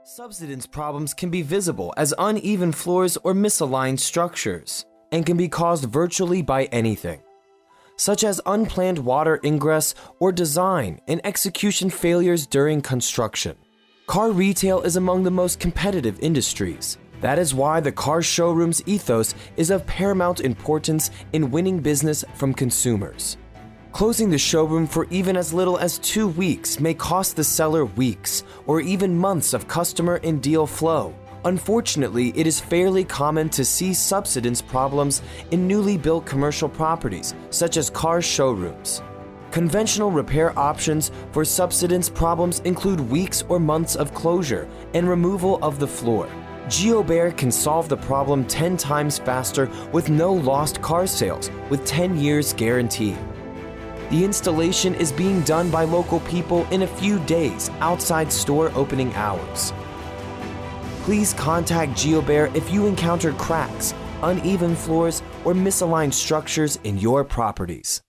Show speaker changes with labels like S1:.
S1: Subsidence problems can be visible as uneven floors or misaligned structures, and can be caused virtually by anything, such as unplanned water ingress or design and execution failures during construction. Car retail is among the most competitive industries. That is why the car showroom's ethos is of paramount importance in winning business from consumers. Closing the showroom for even as little as 2 weeks may cost the seller weeks or even months of customer and deal flow. Unfortunately, it is fairly common to see subsidence problems in newly built commercial properties, such as car showrooms. Conventional repair options for subsidence problems include weeks or months of closure and removal of the floor. Geobear can solve the problem 10 times faster with no lost car sales, with 10 years guarantee. The installation is being done by local people in a few days outside store opening hours. Please contact Geobear if you encounter cracks, uneven floors, or misaligned structures in your properties.